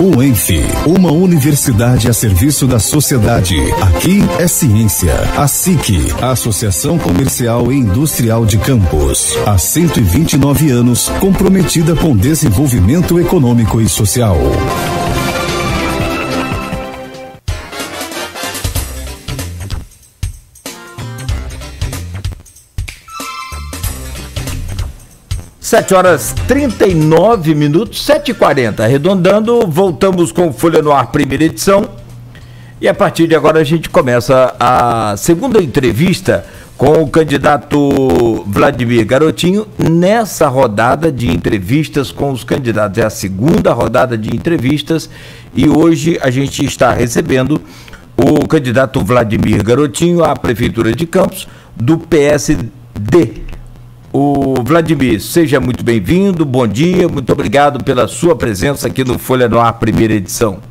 UENF, uma universidade a serviço da sociedade. Aqui é ciência. A SIC, a Associação Comercial e Industrial de Campos, há 129 anos, comprometida com desenvolvimento econômico e social. Sete horas 39 minutos, 7h40, arredondando, voltamos com Folha no Ar, primeira edição, e a partir de agora a gente começa a segunda entrevista com o candidato Vladimir Garotinho, nessa rodada de entrevistas com os candidatos. É a segunda rodada de entrevistas e hoje a gente está recebendo o candidato Vladimir Garotinho à Prefeitura de Campos, do PSD. O Vladimir, seja muito bem-vindo, bom dia, muito obrigado pela sua presença aqui no Folha no Ar, primeira edição.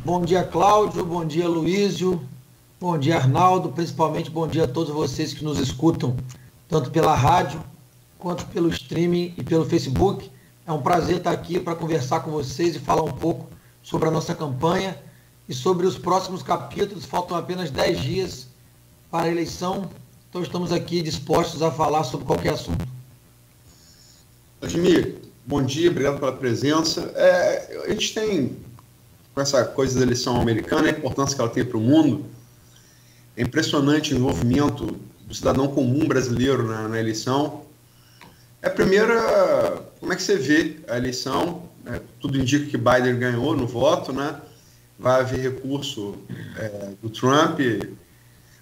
Bom dia, Cláudio, bom dia, Luísio, bom dia, Arnaldo, principalmente bom dia a todos vocês que nos escutam, tanto pela rádio, quanto pelo streaming e pelo Facebook. É um prazer estar aqui para conversar com vocês e falar um pouco sobre a nossa campanha e sobre os próximos capítulos. Faltam apenas 10 dias para a eleição. Então estamos aqui dispostos a falar sobre qualquer assunto. Vladimir, bom dia, obrigado pela presença. A gente tem, com essa coisa da eleição americana, a importância que ela tem para o mundo. É impressionante o envolvimento do cidadão comum brasileiro na eleição. A primeira, como é que você vê a eleição? Tudo indica que Biden ganhou no voto, né? Vai haver recurso do Trump.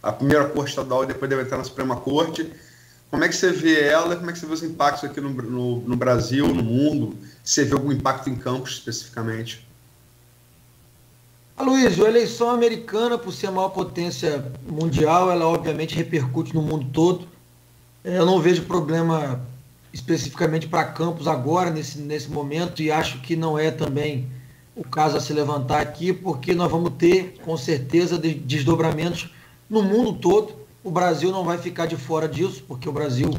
A primeira corte estadual e depois deve entrar na Suprema Corte. Como é que você vê ela? Como é que você vê os impactos aqui no Brasil, no mundo? Você vê algum impacto em Campos, especificamente? Aloysio, a eleição americana, por ser a maior potência mundial, ela obviamente repercute no mundo todo. Eu não vejo problema especificamente para Campos agora, nesse momento, e acho que não é também o caso a se levantar aqui, porque nós vamos ter, com certeza, desdobramentos no mundo todo. O Brasil não vai ficar de fora disso, porque o Brasil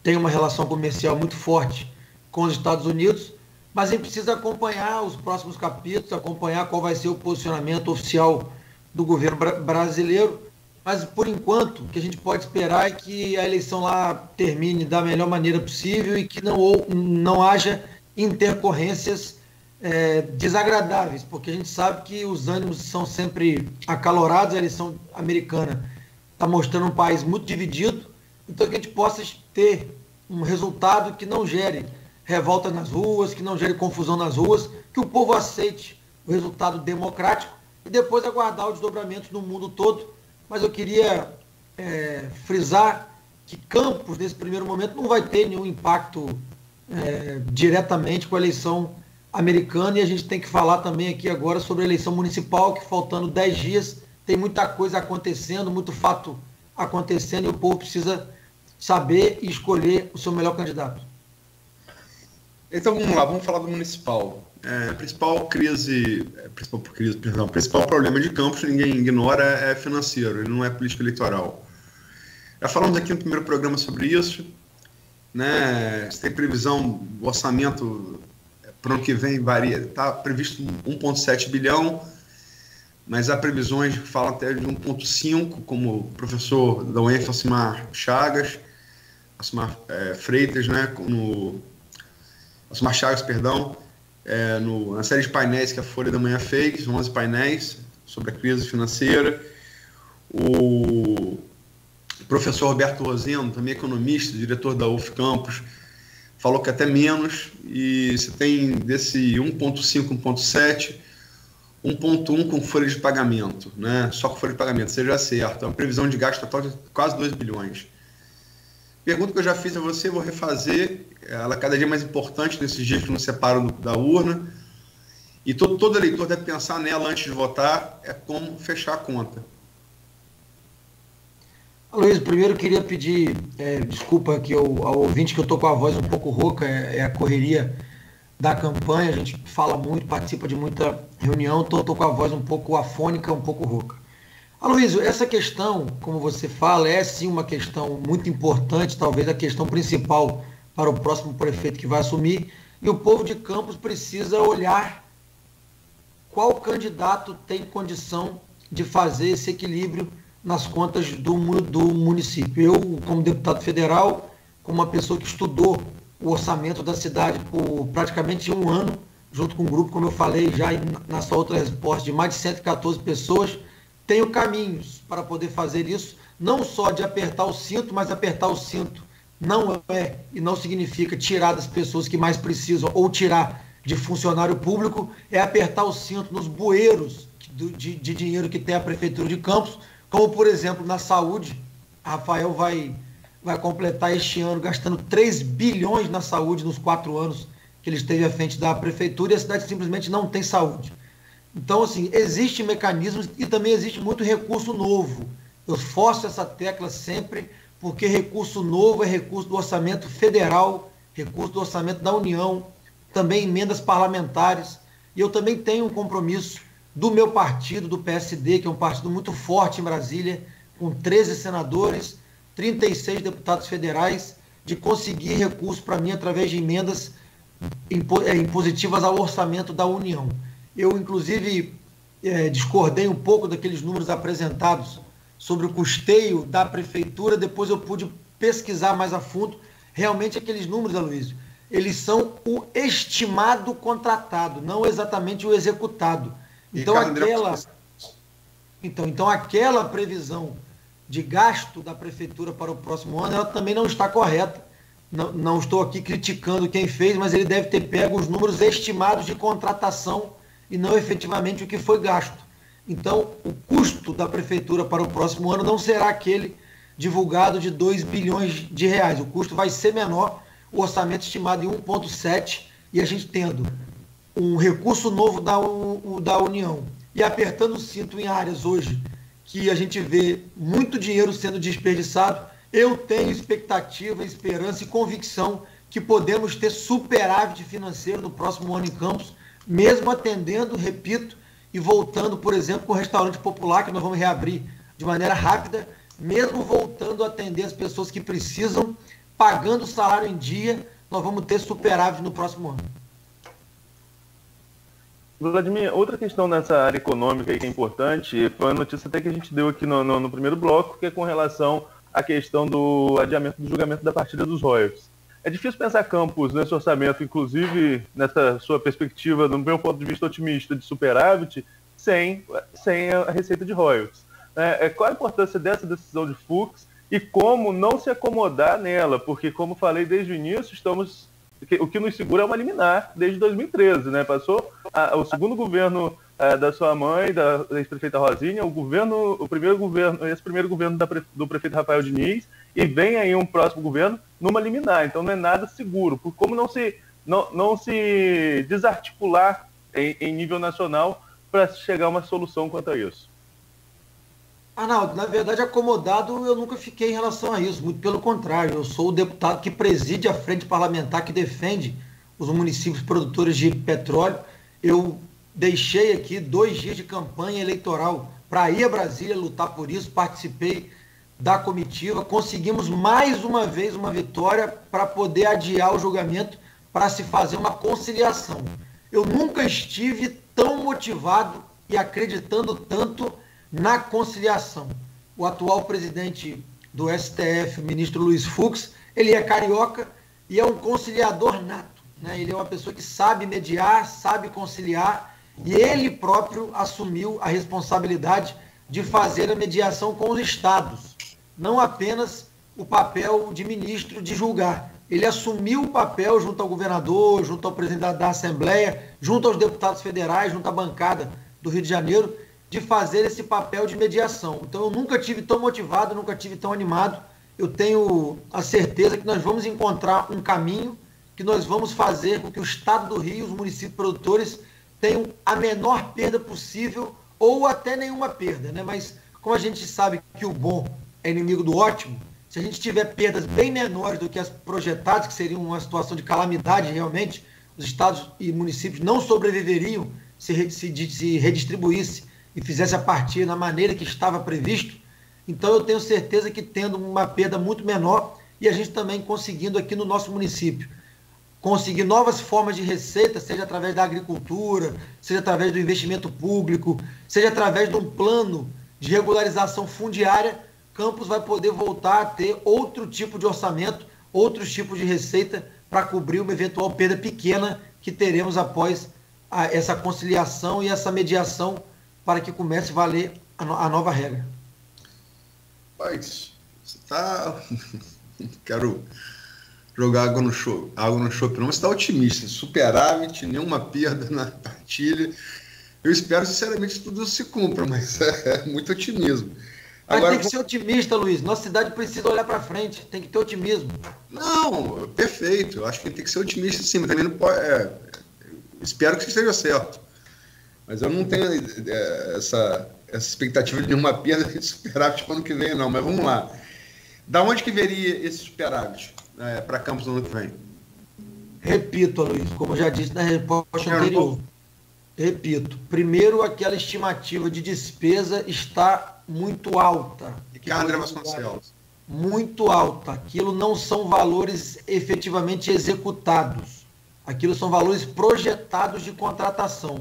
tem uma relação comercial muito forte com os Estados Unidos, mas a gente precisa acompanhar os próximos capítulos, acompanhar qual vai ser o posicionamento oficial do governo brasileiro, mas por enquanto o que a gente pode esperar é que a eleição lá termine da melhor maneira possível e que não haja intercorrências desagradáveis, porque a gente sabe que os ânimos são sempre acalorados. A eleição americana está mostrando um país muito dividido, então que a gente possa ter um resultado que não gere revolta nas ruas, que não gere confusão nas ruas, que o povo aceite o resultado democrático e depois aguardar os desdobramentos no mundo todo. Mas eu queria frisar que Campos, nesse primeiro momento, não vai ter nenhum impacto diretamente com a eleição americana, e a gente tem que falar também aqui agora sobre a eleição municipal, que faltando 10 dias, tem muita coisa acontecendo, muito fato acontecendo, e o povo precisa saber e escolher o seu melhor candidato. Então vamos lá, vamos falar do municipal. O principal problema de Campos, ninguém ignora, é financeiro, ele não é política eleitoral. Já falamos aqui no primeiro programa sobre isso, né? Você tem previsão do orçamento para o ano que vem, varia, está previsto 1,7 bilhão, mas há previsões que falam até de 1,5, como o professor da UENF, Alcimar Freitas, né, Alcimar Chagas, perdão, na série de painéis que a Folha da Manhã fez, 11 painéis sobre a crise financeira. O professor Roberto Rosendo, também economista, diretor da UF Campos, falou que até menos, e você tem desse 1,5, 1,7, 1,1 com folha de pagamento, né? Só com folha de pagamento, seja certo. É uma previsão de gasto total de quase 2 bilhões. Pergunta que eu já fiz a você, vou refazer, ela é cada dia mais importante nesses dias que nos separam da urna, e todo eleitor deve pensar nela antes de votar, é como fechar a conta. Luiz, primeiro eu queria pedir desculpa aqui ao ouvinte, que eu estou com a voz um pouco rouca, é a correria da campanha, a gente fala muito, participa de muita reunião, então estou com a voz um pouco afônica, um pouco rouca. Aloysio, essa questão, como você fala, é sim uma questão muito importante, talvez a questão principal para o próximo prefeito que vai assumir, e o povo de Campos precisa olhar qual candidato tem condição de fazer esse equilíbrio nas contas do município. Eu, como deputado federal, como uma pessoa que estudou o orçamento da cidade por praticamente um ano, junto com um grupo, como eu falei já na sua outra resposta, de mais de 114 pessoas, tenho caminhos para poder fazer isso, não só de apertar o cinto, mas apertar o cinto não é e não significa tirar das pessoas que mais precisam ou tirar de funcionário público, é apertar o cinto nos bueiros de dinheiro que tem a Prefeitura de Campos, como, por exemplo, na saúde. Rafael vai completar este ano gastando 3 bilhões na saúde nos 4 anos que ele esteve à frente da Prefeitura, e a cidade simplesmente não tem saúde. Então, assim, existem mecanismos e também existe muito recurso novo. Eu forço essa tecla sempre, porque recurso novo é recurso do orçamento federal, recurso do orçamento da União, também emendas parlamentares, e eu também tenho um compromisso do meu partido, do PSD, que é um partido muito forte em Brasília, com 13 senadores, 36 deputados federais, de conseguir recurso para mim através de emendas impositivas ao orçamento da União. Eu, inclusive, discordei um pouco daqueles números apresentados sobre o custeio da Prefeitura, depois eu pude pesquisar mais a fundo. Realmente aqueles números, Aloysio, eles são o estimado contratado, não exatamente o executado. Então aquela previsão de gasto da Prefeitura para o próximo ano, ela também não está correta. Não estou aqui criticando quem fez, mas ele deve ter pego os números estimados de contratação e não efetivamente o que foi gasto. Então, o custo da Prefeitura para o próximo ano não será aquele divulgado de 2 bilhões de reais. O custo vai ser menor, o orçamento estimado em 1,7, e a gente tendo um recurso novo da União e apertando o cinto em áreas hoje que a gente vê muito dinheiro sendo desperdiçado, eu tenho expectativa, esperança e convicção que podemos ter superávit financeiro no próximo ano em Campos, mesmo atendendo, repito, e voltando, por exemplo, com o restaurante popular, que nós vamos reabrir de maneira rápida, mesmo voltando a atender as pessoas que precisam, pagando o salário em dia, nós vamos ter superávit no próximo ano. Vladimir, outra questão nessa área econômica aí que é importante, foi uma notícia até que a gente deu aqui no primeiro bloco, que é com relação à questão do adiamento do julgamento da partida dos royalties. É difícil pensar Campos nesse orçamento, inclusive nessa sua perspectiva, do meu ponto de vista otimista, de superávit, sem a receita de royalties. Qual a importância dessa decisão de Fux e como não se acomodar nela? Porque, como falei desde o início, o que nos segura é uma liminar desde 2013, né? Passou o segundo governo da sua mãe, da ex-prefeita Rosinha, esse primeiro governo do prefeito Rafael Diniz, e vem aí um próximo governo numa liminar. Então não é nada seguro. Por como não se desarticular em nível nacional para chegar a uma solução quanto a isso? Arnaldo, na verdade, acomodado eu nunca fiquei em relação a isso, muito pelo contrário, eu sou o deputado que preside a frente parlamentar que defende os municípios produtores de petróleo. Eu deixei aqui 2 dias de campanha eleitoral para ir a Brasília lutar por isso, participei da comitiva, conseguimos mais uma vez uma vitória para poder adiar o julgamento, para se fazer uma conciliação. Eu nunca estive tão motivado e acreditando tanto na conciliação. O atual presidente do STF, o ministro Luiz Fux, ele é carioca e é um conciliador nato, né? Ele é uma pessoa que sabe mediar, sabe conciliar, e ele próprio assumiu a responsabilidade de fazer a mediação com os estados, não apenas o papel de ministro de julgar. Ele assumiu o papel junto ao governador, junto ao presidente da Assembleia, junto aos deputados federais, junto à bancada do Rio de Janeiro, de fazer esse papel de mediação. Então eu nunca tive tão motivado, nunca tive tão animado. Eu tenho a certeza que nós vamos encontrar um caminho, que nós vamos fazer com que o Estado do Rio, os municípios produtores, tenham a menor perda possível, ou até nenhuma perda, né? Mas como a gente sabe que o bom é inimigo do ótimo, se a gente tiver perdas bem menores do que as projetadas, que seriam uma situação de calamidade realmente, os estados e municípios não sobreviveriam se redistribuísse e fizesse a partir da maneira que estava previsto. Então eu tenho certeza que tendo uma perda muito menor, e a gente também conseguindo aqui no nosso município conseguir novas formas de receita, seja através da agricultura, seja através do investimento público, seja através de um plano de regularização fundiária, Campos vai poder voltar a ter outro tipo de orçamento, outros tipos de receita para cobrir uma eventual perda pequena que teremos após essa conciliação e essa mediação para que comece a valer a nova regra. Mas você está... Quero jogar água no chope, não, você está otimista, superávit, nenhuma perda na partilha. Eu espero sinceramente que tudo se cumpra, mas é muito otimismo. Agora, tem que ser otimista, Luiz. Nossa cidade precisa olhar para frente, tem que ter otimismo. Não, perfeito. Eu acho que tem que ser otimista sim, mas também não pode. Espero que esteja certo. Mas eu não tenho essa expectativa de nenhuma perda de superávit para o ano que vem, não. Mas vamos lá. Da onde que viria esse superávit para Campos no ano que vem? Repito, Luiz, como eu já disse na resposta anterior. Repito. Primeiro, aquela estimativa de despesa está muito alta. Ricardo Vasconcelos. Muito alta. Aquilo não são valores efetivamente executados. Aquilo são valores projetados de contratação.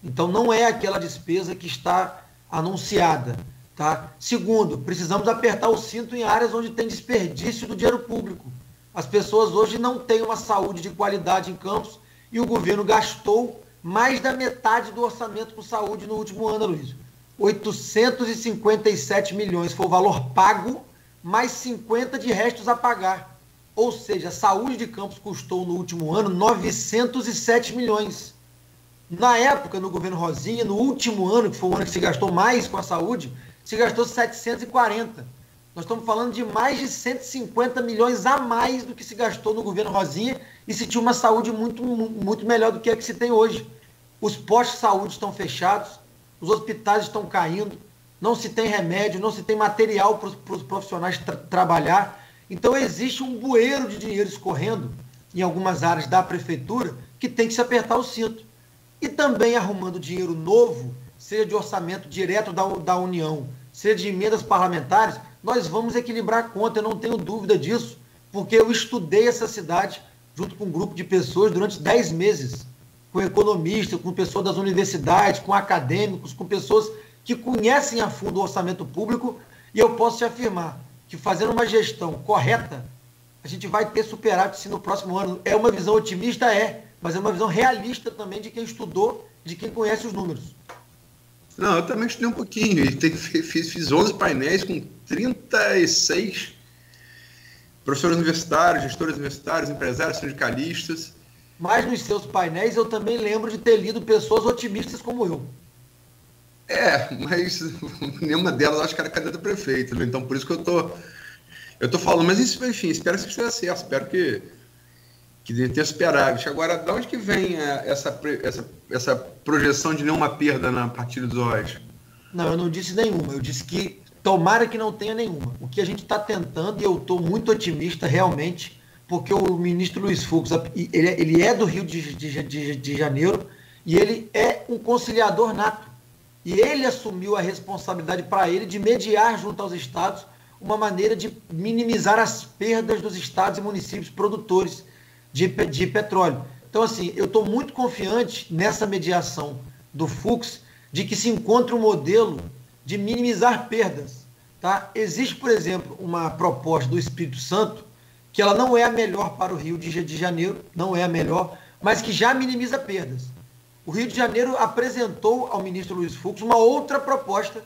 Então, não é aquela despesa que está anunciada. Tá? Segundo, precisamos apertar o cinto em áreas onde tem desperdício do dinheiro público. As pessoas hoje não têm uma saúde de qualidade em Campos e o governo gastou mais da metade do orçamento com saúde no último ano, Luiz. 857 milhões foi o valor pago, mais 50 de restos a pagar. Ou seja, a saúde de Campos custou no último ano 907 milhões. Na época, no governo Rosinha, no último ano, que foi o ano que se gastou mais com a saúde, se gastou 740. Nós estamos falando de mais de 150 milhões a mais do que se gastou no governo Rosinha e se tinha uma saúde muito, muito melhor do que a que se tem hoje. Os postos de saúde estão fechados, os hospitais estão caindo, não se tem remédio, não se tem material para os profissionais trabalhar. Então existe um bueiro de dinheiro escorrendo em algumas áreas da prefeitura que tem que se apertar o cinto. E também arrumando dinheiro novo, seja de orçamento direto da União, seja de emendas parlamentares, nós vamos equilibrar a conta, eu não tenho dúvida disso, porque eu estudei essa cidade junto com um grupo de pessoas durante 10 meses, com economistas, com pessoas das universidades, com acadêmicos, com pessoas que conhecem a fundo o orçamento público, e eu posso te afirmar que fazendo uma gestão correta, a gente vai ter superávit sim no próximo ano. É uma visão otimista? Mas é uma visão realista também de quem estudou, de quem conhece os números. Não, eu também estudei um pouquinho. Fiz 11 painéis com 36 professores universitários, gestores universitários, empresários, sindicalistas. Mas nos seus painéis eu também lembro de ter lido pessoas otimistas como eu. Mas nenhuma delas acho que era candidata a prefeito, né? Então por isso que eu tô falando. Mas isso, enfim, espero que esteja certo. Espero que tenha superávit. Agora, de onde que vem essa projeção de nenhuma perda na partilha dos royalties? Não, eu não disse nenhuma. Eu disse que tomara que não tenha nenhuma. O que a gente está tentando, e eu estou muito otimista realmente, porque o ministro Luiz Fux, ele é do Rio de Janeiro e ele é um conciliador nato. E ele assumiu a responsabilidade para ele de mediar junto aos estados uma maneira de minimizar as perdas dos estados e municípios produtores de petróleo. Então, assim, eu estou muito confiante nessa mediação do Fux de que se encontre um modelo de minimizar perdas. Tá? Existe, por exemplo, uma proposta do Espírito Santo que ela não é a melhor para o Rio de Janeiro, não é a melhor, mas que já minimiza perdas. O Rio de Janeiro apresentou ao ministro Luiz Fux uma outra proposta,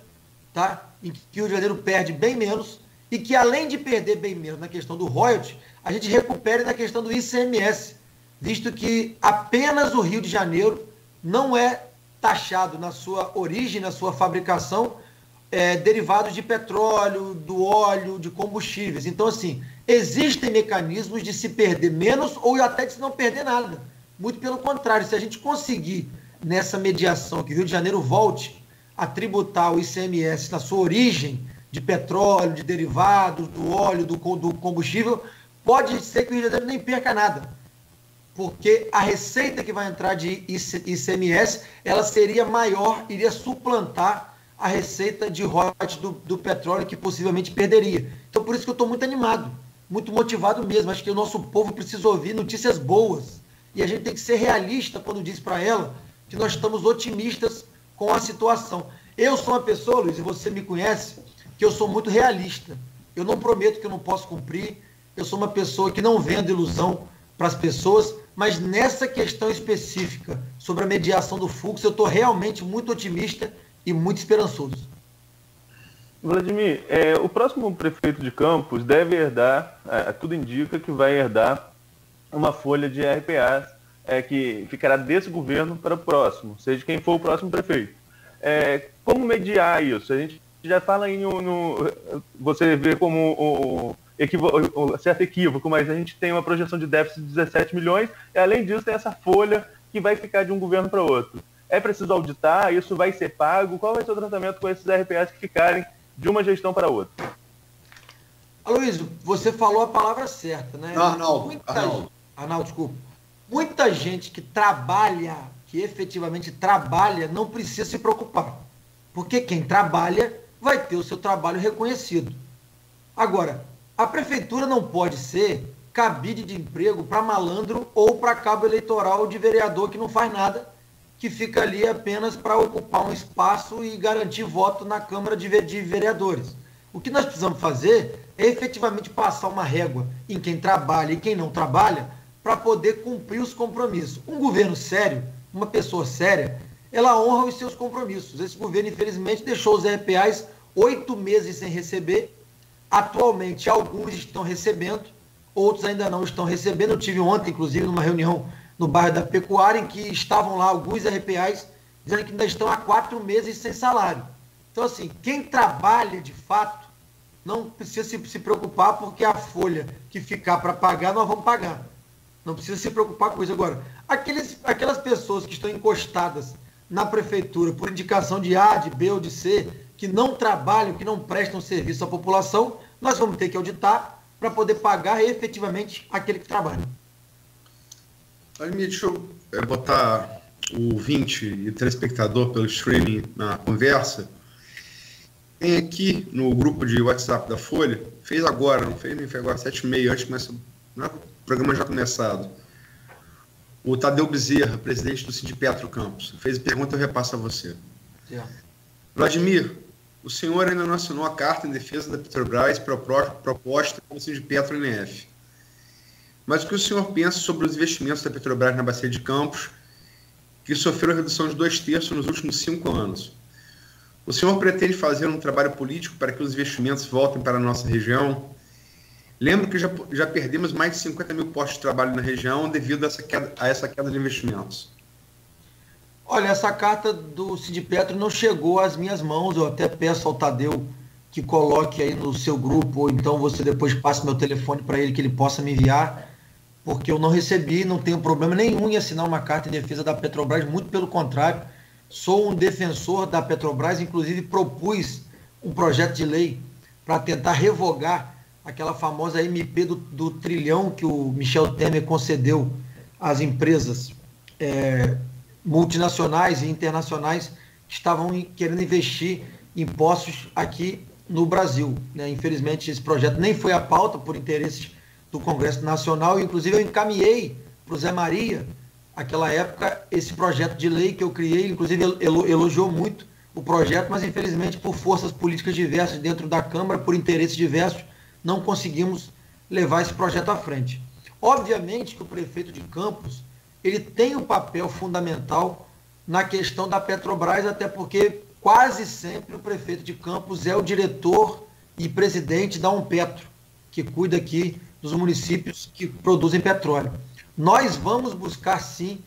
tá? Em que o Rio de Janeiro perde bem menos e que, além de perder bem menos na questão do royalty, a gente recupere na questão do ICMS, visto que apenas o Rio de Janeiro não é taxado na sua origem, na sua fabricação, derivados de petróleo, do óleo, de combustíveis. Então, assim, existem mecanismos de se perder menos ou até de se não perder nada. Muito pelo contrário, se a gente conseguir, nessa mediação, que o Rio de Janeiro volte a tributar o ICMS na sua origem de petróleo, de derivados, do óleo, do combustível, pode ser que o Rio de Janeiro nem perca nada. Porque a receita que vai entrar de ICMS, ela seria maior, iria suplantar a receita de royalties do petróleo que possivelmente perderia. Então, por isso que eu estou muito animado. muito motivado mesmo. Acho que o nosso povo precisa ouvir notícias boas. E a gente tem que ser realista quando diz para ela que nós estamos otimistas com a situação. Eu sou uma pessoa, Luiz, e você me conhece, que eu sou muito realista. Eu não prometo que eu não posso cumprir. Eu sou uma pessoa que não vendo ilusão para as pessoas, mas nessa questão específica sobre a mediação do fluxo, eu estou realmente muito otimista e muito esperançoso. Vladimir, o próximo prefeito de Campos deve herdar, tudo indica que vai herdar uma folha de RPAs que ficará desse governo para o próximo, seja quem for o próximo prefeito. Como mediar isso? A gente já fala você vê como certo equívoco, mas a gente tem uma projeção de déficit de 17 milhões e, além disso, tem essa folha que vai ficar de um governo para outro. É preciso auditar? Isso vai ser pago? Qual vai ser o tratamento com esses RPAs que ficarem de uma gestão para outra? Aloysio, você falou a palavra certa, né? Arnaldo, desculpa. Muita gente que trabalha, que efetivamente trabalha, não precisa se preocupar. Porque quem trabalha vai ter o seu trabalho reconhecido. Agora, a prefeitura não pode ser cabide de emprego para malandro ou para cabo eleitoral de vereador que não faz nada, que fica ali apenas para ocupar um espaço e garantir voto na Câmara de Vereadores. O que nós precisamos fazer é efetivamente passar uma régua em quem trabalha e quem não trabalha para poder cumprir os compromissos. Um governo sério, uma pessoa séria, ela honra os seus compromissos. Esse governo, infelizmente, deixou os RPAs 8 meses sem receber. Atualmente, alguns estão recebendo, outros ainda não estão recebendo. Eu tive ontem, inclusive, numa reunião no bairro da Pecuária, em que estavam lá alguns RPAs dizendo que ainda estão há 4 meses sem salário. Então, assim, quem trabalha de fato não precisa se preocupar, porque a folha que ficar para pagar, nós vamos pagar. Não precisa se preocupar com isso. Agora, aquelas pessoas que estão encostadas na prefeitura por indicação de A, de B ou de C, que não trabalham, que não prestam serviço à população, nós vamos ter que auditar para poder pagar efetivamente aquele que trabalha. Deixa eu botar o 20 e telespectador pelo streaming na conversa. Tem aqui no grupo de WhatsApp da Folha, fez agora, não fez agora, 7h30, antes começa, não é o programa já começado. O Tadeu Bezerra, presidente do Sindipetro Campos, fez a pergunta, eu repasso a você. Vladimir, o senhor ainda não assinou a carta em defesa da Petrobras proposta pelo Sindipetro NF. Mas o que o senhor pensa sobre os investimentos da Petrobras na Bacia de Campos, que sofreu redução de 2/3 nos últimos 5 anos? O senhor pretende fazer um trabalho político para que os investimentos voltem para a nossa região? Lembro que já perdemos mais de 50 mil postos de trabalho na região devido a essa queda de investimentos. Olha, essa carta do Sindipetro não chegou às minhas mãos. Eu até peço ao Tadeu que coloque aí no seu grupo, ou então você depois passe meu telefone para ele, que ele possa me enviar, porque eu não recebi, não tenho problema nenhum em assinar uma carta em defesa da Petrobras, muito pelo contrário. Sou um defensor da Petrobras, inclusive propus um projeto de lei para tentar revogar aquela famosa MP do trilhão que o Michel Temer concedeu às empresas multinacionais e internacionais que estavam querendo investir em postos aqui no Brasil, né? Infelizmente, esse projeto nem foi à pauta por interesses do Congresso Nacional, e inclusive eu encaminhei para o Zé Maria, naquela época, esse projeto de lei que eu criei, inclusive elogiou muito o projeto, mas infelizmente por forças políticas diversas dentro da Câmara, por interesses diversos, não conseguimos levar esse projeto à frente. Obviamente que o prefeito de Campos, ele tem um papel fundamental na questão da Petrobras, até porque quase sempre o prefeito de Campos é o diretor e presidente da Umpetro, que cuida aqui dos municípios que produzem petróleo. Nós vamos buscar, sim,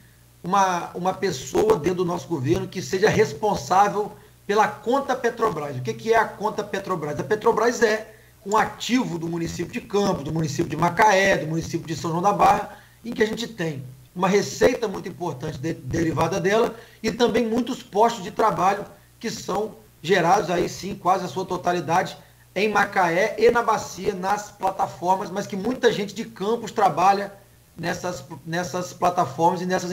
uma pessoa dentro do nosso governo que seja responsável pela conta Petrobras. O que é a conta Petrobras? A Petrobras é um ativo do município de Campos, do município de Macaé, do município de São João da Barra, em que a gente tem uma receita muito importante derivada dela e também muitos postos de trabalho que são gerados aí sim, quase a sua totalidade, em Macaé e na Bacia, nas plataformas, mas que muita gente de Campos trabalha nessas plataformas e nessas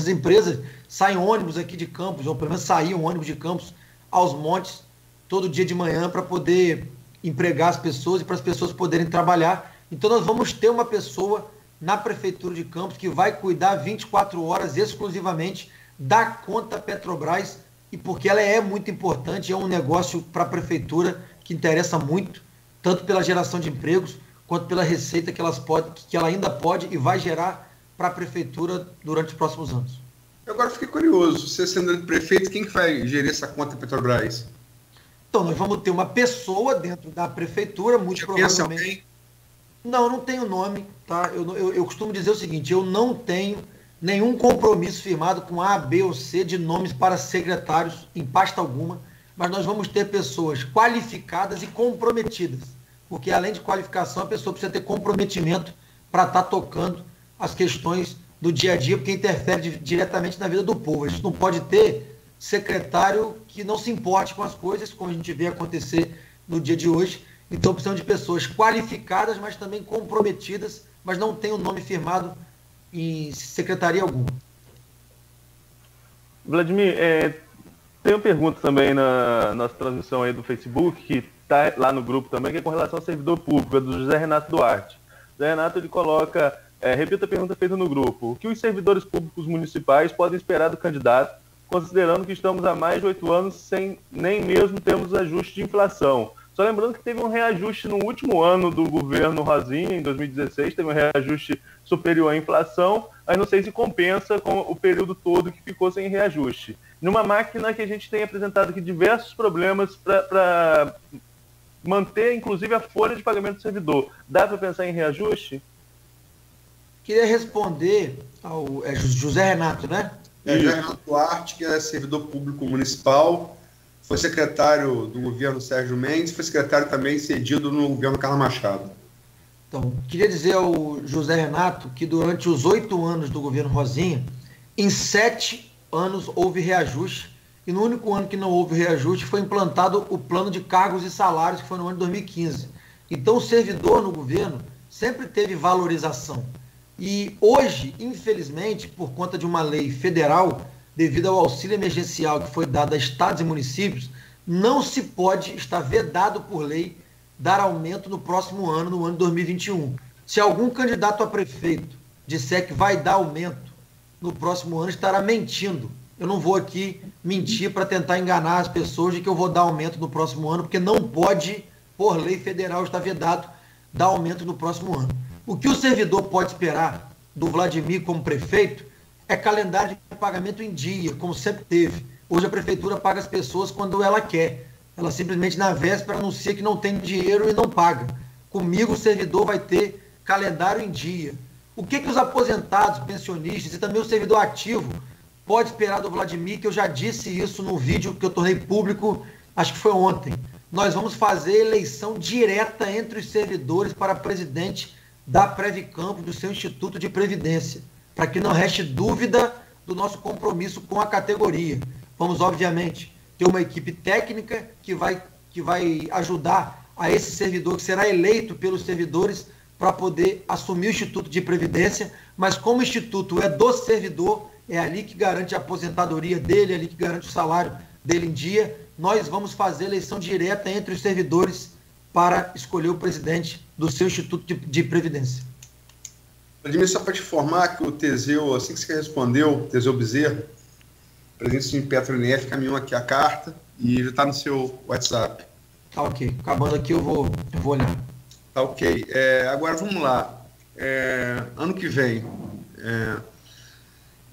empresas. Saem ônibus aqui de Campos, ou pelo menos saíam ônibus de Campos aos montes todo dia de manhã para poder empregar as pessoas e para as pessoas poderem trabalhar. Então nós vamos ter uma pessoa na Prefeitura de Campos que vai cuidar 24 horas exclusivamente da conta Petrobras, e porque ela é muito importante, é um negócio para a Prefeitura que interessa muito, tanto pela geração de empregos, quanto pela receita que ela ainda pode e vai gerar para a Prefeitura durante os próximos anos. Eu agora fiquei curioso, você sendo prefeito, quem que vai gerir essa conta Petrobras? Então, nós vamos ter uma pessoa dentro da Prefeitura, muito Já provavelmente... alguém? Não, eu não tenho nome, tá? Eu costumo dizer o seguinte, eu não tenho nenhum compromisso firmado com A, B ou C de nomes para secretários em pasta alguma, mas nós vamos ter pessoas qualificadas e comprometidas, porque além de qualificação, a pessoa precisa ter comprometimento para estar tocando as questões do dia a dia, porque interfere diretamente na vida do povo. A gente não pode ter secretário que não se importe com as coisas, como a gente vê acontecer no dia de hoje. Então precisamos de pessoas qualificadas, mas também comprometidas, mas não tem o nome firmado em secretaria alguma. Vladimir, tem uma pergunta também na nossa transmissão aí do Facebook, que está lá no grupo também, que é com relação ao servidor público, é do José Renato Duarte. José Renato, ele coloca, repita a pergunta feita no grupo, o que os servidores públicos municipais podem esperar do candidato, considerando que estamos há mais de 8 anos sem nem mesmo termos ajuste de inflação? Só lembrando que teve um reajuste no último ano do governo Rosinha, em 2016, teve um reajuste superior à inflação, mas não sei se compensa com o período todo que ficou sem reajuste. Numa máquina que a gente tem apresentado aqui diversos problemas para manter, inclusive, a folha de pagamento do servidor. Dá para pensar em reajuste? Queria responder ao José Renato, né? José Renato Duarte, que é servidor público municipal, foi secretário do governo Sérgio Mendes, foi secretário também cedido no governo Carlos Machado. Então, queria dizer ao José Renato que durante os 8 anos do governo Rosinha, em 7 anos houve reajuste, e no único ano que não houve reajuste foi implantado o plano de cargos e salários, que foi no ano de 2015. Então, o servidor no governo sempre teve valorização. E hoje, infelizmente, por conta de uma lei federal, devido ao auxílio emergencial que foi dado a estados e municípios, não se pode, está vedado por lei, dar aumento no próximo ano, no ano de 2021. Se algum candidato a prefeito disser que vai dar aumento no próximo ano, estará mentindo. Eu não vou aqui mentir para tentar enganar as pessoas de que eu vou dar aumento no próximo ano, porque não pode, por lei federal, está vedado dar aumento no próximo ano. O que o servidor pode esperar do Vladimir como prefeito é calendário de pagamento em dia, como sempre teve. Hoje a prefeitura paga as pessoas quando ela quer. Ela simplesmente na véspera anuncia que não tem dinheiro e não paga. Comigo o servidor vai ter calendário em dia. O que os aposentados, pensionistas e também o servidor ativo pode esperar do Vladimir, que eu já disse isso no vídeo que eu tornei público, acho que foi ontem. Nós vamos fazer eleição direta entre os servidores para presidente da Previcampos, do seu Instituto de Previdência, para que não reste dúvida do nosso compromisso com a categoria. Vamos, obviamente, ter uma equipe técnica que vai ajudar a esse servidor, que será eleito pelos servidores, para poder assumir o Instituto de Previdência, mas como o Instituto é do servidor, é ali que garante a aposentadoria dele, é ali que garante o salário dele em dia, nós vamos fazer eleição direta entre os servidores para escolher o presidente do seu Instituto de Previdência. Vladimir, só para te informar que o Teseu, assim que você respondeu, Teseu Bezerra, presidente de PetroNF, caminhou aqui a carta e já está no seu WhatsApp. Tá ok. Acabando aqui eu vou olhar. Tá ok. Agora vamos lá. Ano que vem,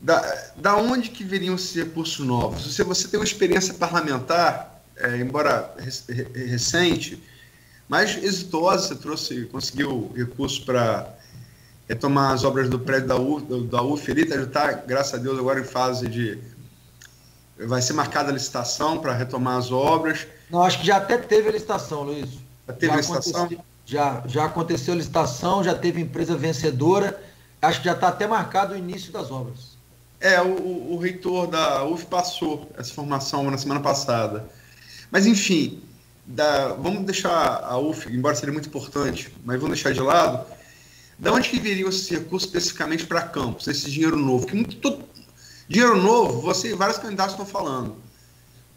da onde que viriam esses recursos novos? Você tem uma experiência parlamentar, embora recente, mais exitosa, você conseguiu recursos para retomar as obras do prédio da UF, ele já está, graças a Deus, agora em fase de... Vai ser marcada a licitação para retomar as obras. Não, acho que já até teve a licitação, Luiz. Já teve a licitação? Já aconteceu a licitação, já teve empresa vencedora, acho que já está até marcado o início das obras. O reitor da UF passou essa informação na semana passada. Mas, enfim, vamos deixar a UF, embora seja muito importante, mas vamos deixar de lado. Da onde que viriam esses recursos especificamente para Campos, esse dinheiro novo? Dinheiro novo, você e vários candidatos estão falando.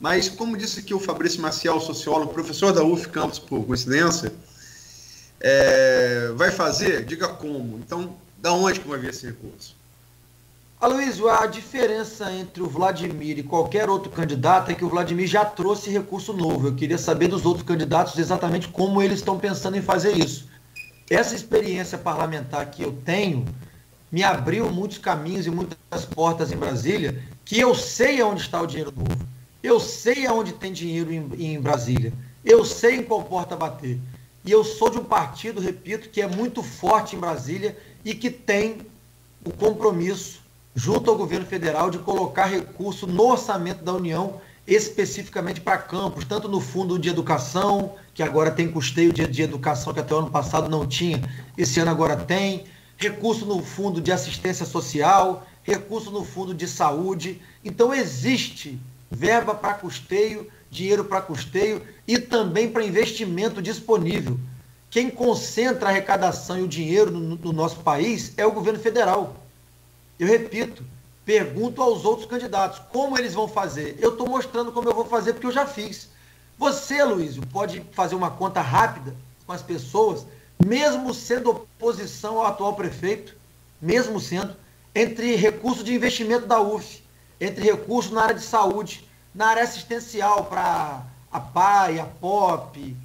Mas, como disse aqui o Fabrício Maciel, sociólogo, professor da UF Campus, por coincidência, vai fazer? Diga como. Então, da onde que vai vir esse recurso? Aloysio, a diferença entre o Vladimir e qualquer outro candidato é que o Vladimir já trouxe recurso novo. Eu queria saber dos outros candidatos exatamente como eles estão pensando em fazer isso. Essa experiência parlamentar que eu tenho me abriu muitos caminhos e muitas portas em Brasília, que eu sei onde está o dinheiro novo. Eu sei aonde tem dinheiro em Brasília. Eu sei em qual porta bater. E eu sou de um partido, repito, que é muito forte em Brasília e que tem o compromisso, junto ao governo federal, de colocar recurso no orçamento da União, especificamente para campos, tanto no fundo de educação, que agora tem custeio de educação, que até o ano passado não tinha, esse ano agora tem, recurso no fundo de assistência social, recurso no fundo de saúde. Então existe verba para custeio, dinheiro para custeio e também para investimento disponível. Quem concentra a arrecadação e o dinheiro no nosso país é o governo federal. Eu repito, pergunto aos outros candidatos como eles vão fazer. Eu estou mostrando como eu vou fazer porque eu já fiz. Você, Luísio, pode fazer uma conta rápida com as pessoas, mesmo sendo oposição ao atual prefeito, mesmo sendo, entre recursos de investimento da UF, entre recursos na área de saúde, na área assistencial para a PAI, a POP,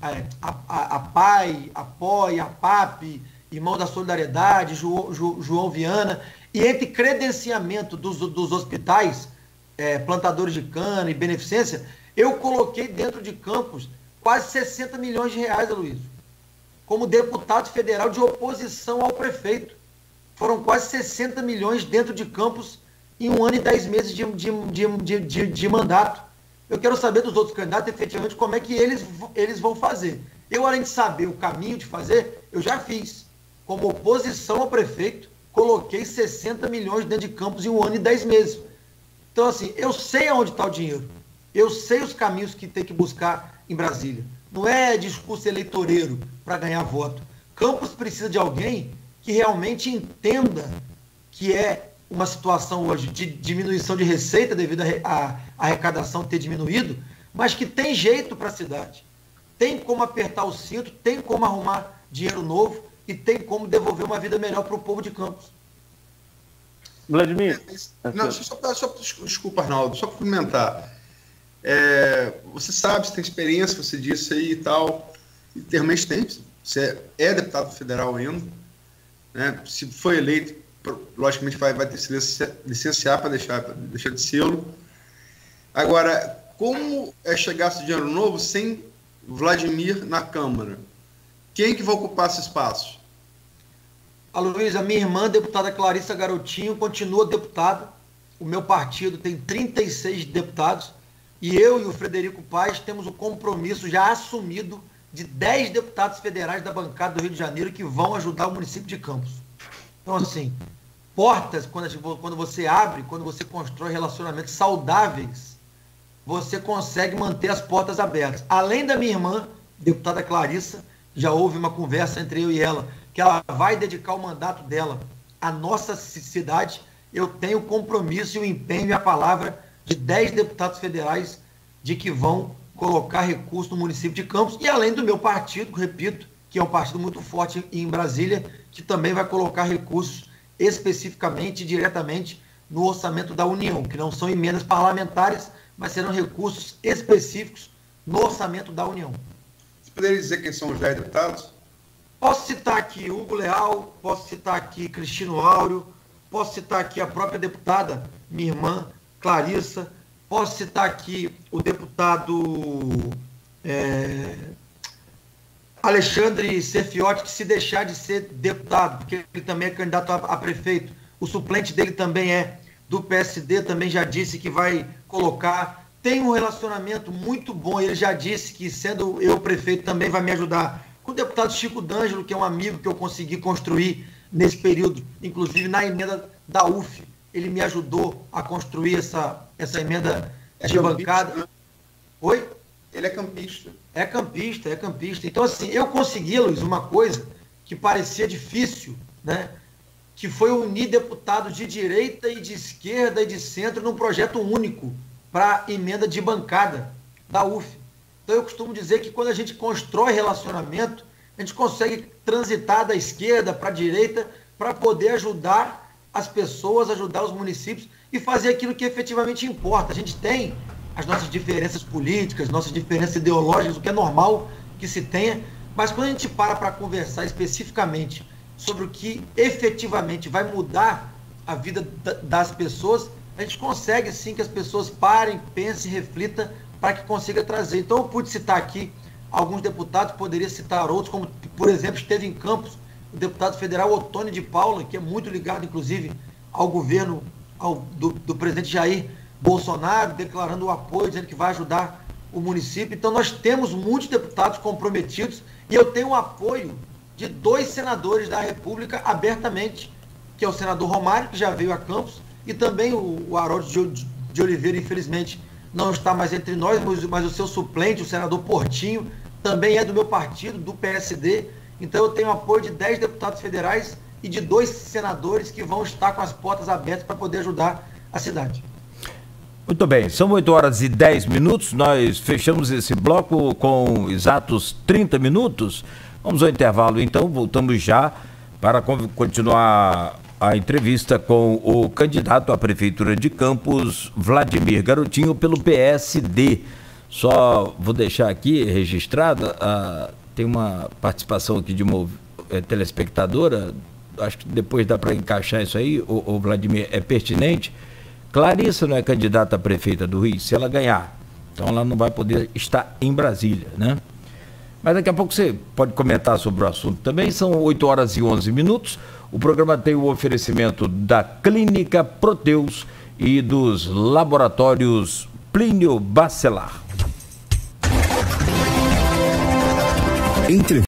a PAI, a POI, a PAP, Irmão da Solidariedade, João Viana, e entre credenciamento dos hospitais, plantadores de cana e beneficência, eu coloquei dentro de Campos quase 60 milhões de reais, Aloysio, como deputado federal de oposição ao prefeito. Foram quase 60 milhões dentro de Campos em 1 ano e 10 meses de mandato. Eu quero saber dos outros candidatos, efetivamente, como é que eles vão fazer. Eu, além de saber o caminho de fazer, eu já fiz. Como oposição ao prefeito, coloquei 60 milhões dentro de Campos em 1 ano e 10 meses. Então, assim, eu sei aonde está o dinheiro. Eu sei os caminhos que tem que buscar em Brasília. Não é discurso eleitoreiro para ganhar voto. Campos precisa de alguém que realmente entenda que é uma situação hoje de diminuição de receita devido à arrecadação ter diminuído, mas que tem jeito para a cidade. Tem como apertar o cinto, tem como arrumar dinheiro novo e tem como devolver uma vida melhor para o povo de Campos. Vladimir? Não, desculpa, Arnaldo, só para complementar. Você sabe, você tem experiência, você disse aí e tal, e realmente tem. Você é deputado federal ainda, né? Se foi eleito, logicamente vai ter que se licenciar para deixar de sê-lo. Agora, como chegar esse dinheiro novo sem Vladimir na Câmara? Quem que vai ocupar esse espaço? Aloysio, a minha irmã, deputada Clarissa Garotinho, continua deputada. O meu partido tem 36 deputados. E eu e o Frederico Paes temos o compromisso já assumido de 10 deputados federais da bancada do Rio de Janeiro que vão ajudar o município de Campos. Então, assim, portas, quando você abre, quando você constrói relacionamentos saudáveis, você consegue manter as portas abertas. Além da minha irmã, deputada Clarissa, já houve uma conversa entre eu e ela, que ela vai dedicar o mandato dela à nossa cidade. Eu tenho o compromisso e o empenho e a palavra de 10 deputados federais de que vão colocar recursos no município de Campos, e além do meu partido, repito, que é um partido muito forte em Brasília, que também vai colocar recursos especificamente e diretamente no orçamento da União, que não são emendas parlamentares, mas serão recursos específicos no orçamento da União. Você poderia dizer quem são os 10 deputados? Posso citar aqui Hugo Leal, posso citar aqui Cristino Áureo, posso citar aqui a própria deputada, minha irmã, Clarissa, posso citar aqui o deputado Alexandre Serfiotti, que se deixar de ser deputado, porque ele também é candidato a prefeito, o suplente dele também é do PSD, também já disse que vai colocar, tem um relacionamento muito bom, ele já disse que, sendo eu prefeito, também vai me ajudar, com o deputado Chico D'Angelo, que é um amigo que eu consegui construir nesse período, inclusive na emenda da UF, ele me ajudou a construir essa emenda de bancada. Né? Oi? Ele é campista. É campista. Então, assim, eu consegui, Luiz, uma coisa que parecia difícil, né? Que foi unir deputados de direita e de esquerda e de centro num projeto único para emenda de bancada da UF. Então eu costumo dizer que quando a gente constrói relacionamento, a gente consegue transitar da esquerda para a direita para poder ajudar as pessoas, ajudar os municípios e fazer aquilo que efetivamente importa. A gente tem as nossas diferenças políticas, nossas diferenças ideológicas, o que é normal que se tenha, mas quando a gente para conversar especificamente sobre o que efetivamente vai mudar a vida das pessoas, a gente consegue sim que as pessoas parem, pensem, reflitam para que consiga trazer. Então eu pude citar aqui alguns deputados, poderia citar outros, como por exemplo esteve em Campos o deputado federal Otônio de Paula, que é muito ligado inclusive ao governo do presidente Jair Bolsonaro, declarando o apoio, dizendo que vai ajudar o município. Então nós temos muitos deputados comprometidos e eu tenho o apoio de 2 senadores da República abertamente, que é o senador Romário, que já veio a Campos, e também o Harold de Oliveira, infelizmente não está mais entre nós, mas o seu suplente, o senador Portinho, também é do meu partido, do PSD. Então eu tenho apoio de 10 deputados federais e de 2 senadores que vão estar com as portas abertas para poder ajudar a cidade. Muito bem, são 8h10, nós fechamos esse bloco com exatos 30 minutos. Vamos ao intervalo então, voltamos já para continuar a entrevista com o candidato à Prefeitura de Campos, Vladimir Garotinho, pelo PSD. Só vou deixar aqui registrada, tem uma participação aqui de uma telespectadora, acho que depois dá para encaixar isso aí, o Vladimir, é pertinente. Clarissa não é candidata a prefeita do Rio, se ela ganhar, então ela não vai poder estar em Brasília, né? Mas daqui a pouco você pode comentar sobre o assunto também. São 8h11. O programa tem o oferecimento da Clínica Proteus e dos laboratórios Plínio Bacelar.